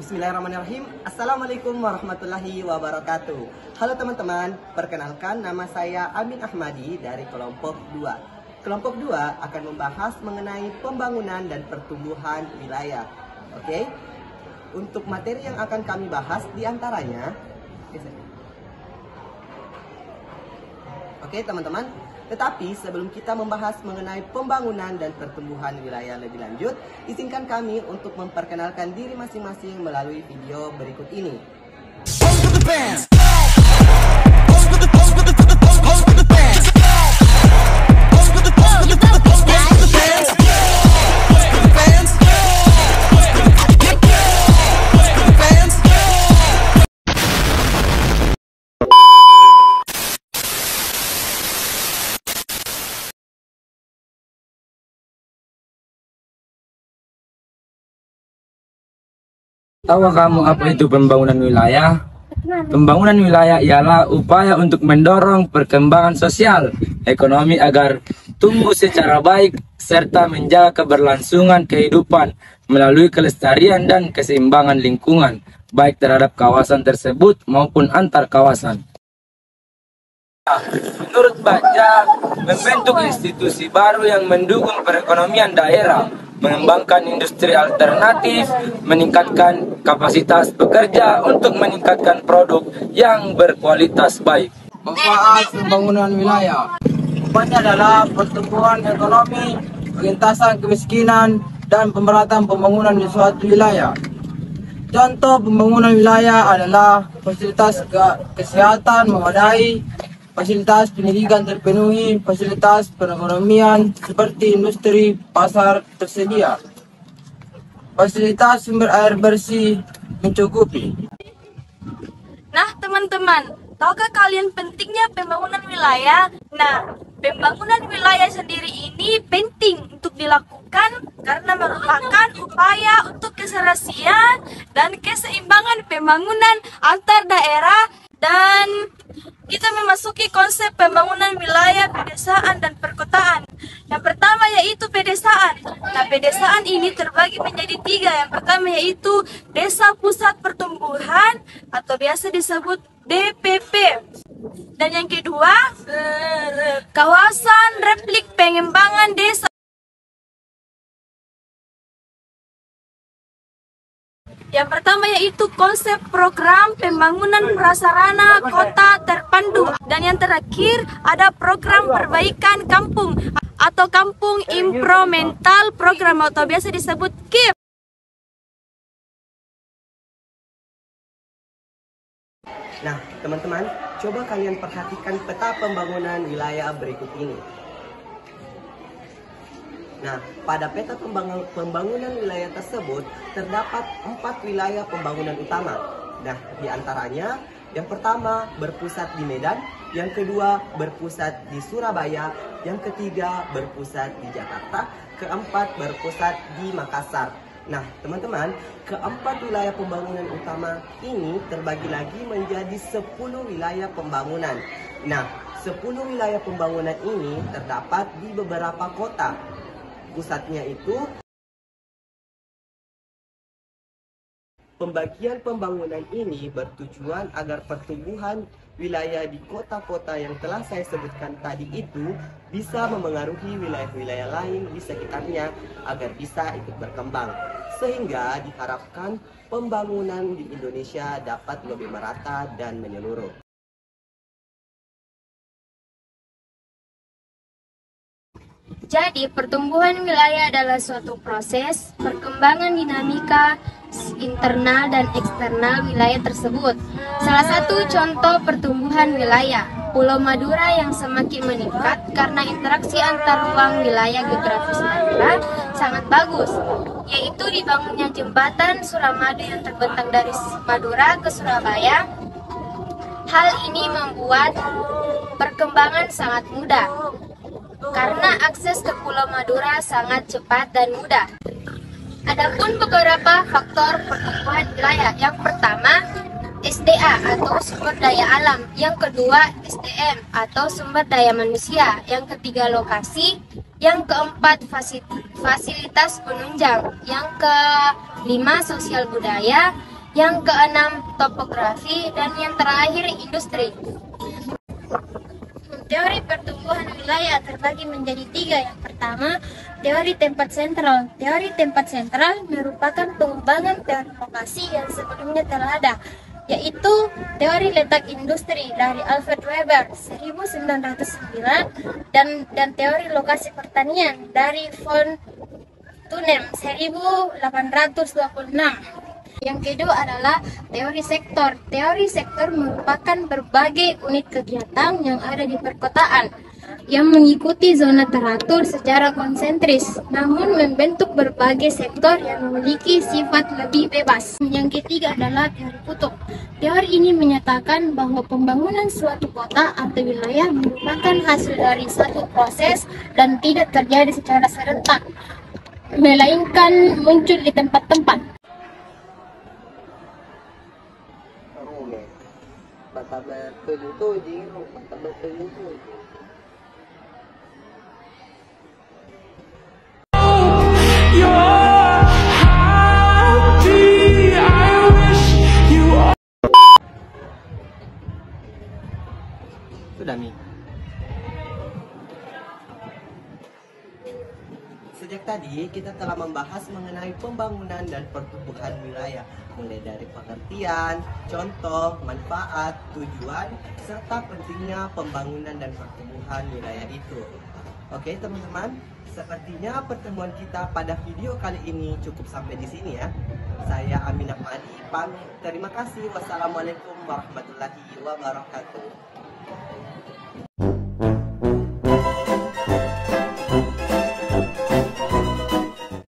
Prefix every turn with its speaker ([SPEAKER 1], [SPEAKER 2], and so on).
[SPEAKER 1] Bismillahirrahmanirrahim. Assalamualaikum warahmatullahi wabarakatuh. Halo teman-teman, perkenalkan nama saya Amin Ahmadi dari kelompok 2. Kelompok 2 akan membahas mengenai pembangunan dan pertumbuhan wilayah. Oke. Untuk materi yang akan kami bahas diantaranya, oke teman-teman. Tetapi sebelum kita membahas mengenai pembangunan dan pertumbuhan wilayah lebih lanjut, izinkan kami untuk memperkenalkan diri masing-masing melalui video berikut ini.
[SPEAKER 2] Tahu kamu apa itu pembangunan wilayah? Pembangunan wilayah ialah upaya untuk mendorong perkembangan sosial, ekonomi agar tumbuh secara baik, serta menjaga keberlangsungan kehidupan melalui kelestarian dan keseimbangan lingkungan, baik terhadap kawasan tersebut maupun antar kawasan. Menurut Bagja, membentuk institusi baru yang mendukung perekonomian daerah, mengembangkan industri alternatif, meningkatkan kapasitas pekerja untuk meningkatkan produk yang berkualitas baik.
[SPEAKER 3] Manfaat pembangunan wilayah. Manfaatnya adalah pertumbuhan ekonomi, pengentasan kemiskinan, dan pemerataan pembangunan di suatu wilayah. Contoh pembangunan wilayah adalah fasilitas kesehatan memadai, fasilitas pendidikan terpenuhi, fasilitas perekonomian seperti industri, pasar tersedia, fasilitas sumber air bersih mencukupi.
[SPEAKER 4] Nah teman-teman, tahukah kalian pentingnya pembangunan wilayah? Nah, pembangunan wilayah sendiri ini penting untuk dilakukan karena merupakan upaya untuk keserasian dan keseimbangan pembangunan antar daerah, dan kita memasuki konsep pembangunan wilayah, pedesaan, dan perkotaan. Yang pertama yaitu pedesaan. Nah, pedesaan ini terbagi menjadi 3. Yang pertama yaitu Desa Pusat Pertumbuhan atau biasa disebut DPP. Dan yang kedua, Kawasan Replik Pengembangan Desa. Yang pertama yaitu konsep program pembangunan prasarana kota terpadu. Dan yang terakhir ada program perbaikan kampung atau kampung implemental program atau biasa disebut KIP.
[SPEAKER 1] Nah, teman-teman, coba kalian perhatikan peta pembangunan wilayah berikut ini. Nah, pada peta pembangunan wilayah tersebut terdapat 4 wilayah pembangunan utama. Nah, diantaranya yang pertama berpusat di Medan, yang kedua berpusat di Surabaya, yang ketiga berpusat di Jakarta, keempat berpusat di Makassar. Nah, teman-teman, keempat wilayah pembangunan utama ini terbagi lagi menjadi 10 wilayah pembangunan. Nah, 10 wilayah pembangunan ini terdapat di beberapa kota. Pusatnya itu pembagian pembangunan ini bertujuan agar pertumbuhan wilayah di kota-kota yang telah saya sebutkan tadi itu bisa memengaruhi wilayah-wilayah lain di sekitarnya agar bisa ikut berkembang, sehingga diharapkan pembangunan di Indonesia dapat lebih merata dan menyeluruh.
[SPEAKER 5] Jadi, pertumbuhan wilayah adalah suatu proses perkembangan dinamika internal dan eksternal wilayah tersebut. Salah satu contoh pertumbuhan wilayah, Pulau Madura yang semakin meningkat karena interaksi antar ruang wilayah geografis Madura sangat bagus, yaitu dibangunnya jembatan Suramadu yang terbentang dari Madura ke Surabaya. Hal ini membuat perkembangan sangat mudah, karena akses ke Pulau Madura sangat cepat dan mudah. Adapun beberapa faktor pertumbuhan wilayah. Yang pertama, SDA atau sumber daya alam. Yang kedua, SDM atau sumber daya manusia. Yang ketiga, lokasi. Yang keempat, fasilitas penunjang. Yang kelima, sosial budaya. yang keenam topografi, dan yang terakhir industri. Teori pertumbuhan wilayah terbagi menjadi tiga. Yang pertama, teori tempat sentral. Teori tempat sentral merupakan pengembangan teori lokasi yang sebelumnya telah ada, yaitu teori letak industri dari Alfred Weber 1909 dan teori lokasi pertanian dari von Thunem 1826. Yang kedua adalah teori sektor. Teori sektor merupakan berbagai unit kegiatan yang ada di perkotaan yang mengikuti zona teratur secara konsentris, namun membentuk berbagai sektor yang memiliki sifat lebih bebas. Yang ketiga adalah teori kutub. Teori ini menyatakan bahwa pembangunan suatu kota atau wilayah merupakan hasil dari satu proses dan tidak terjadi secara serentak, melainkan muncul di tempat-tempat.
[SPEAKER 1] Bata bertujuh-tujuh, bata bertujuh-tujuh. Sudah Mi. Sejak tadi kita telah membahas mengenai pembangunan dan pertumbuhan wilayah, mulai dari pengertian, contoh, manfaat, tujuan, serta pentingnya pembangunan dan pertumbuhan wilayah itu. Oke teman-teman, sepertinya pertemuan kita pada video kali ini cukup sampai di sini ya. Saya Aminah Madi pamit. Terima kasih. Wassalamualaikum warahmatullahi wabarakatuh.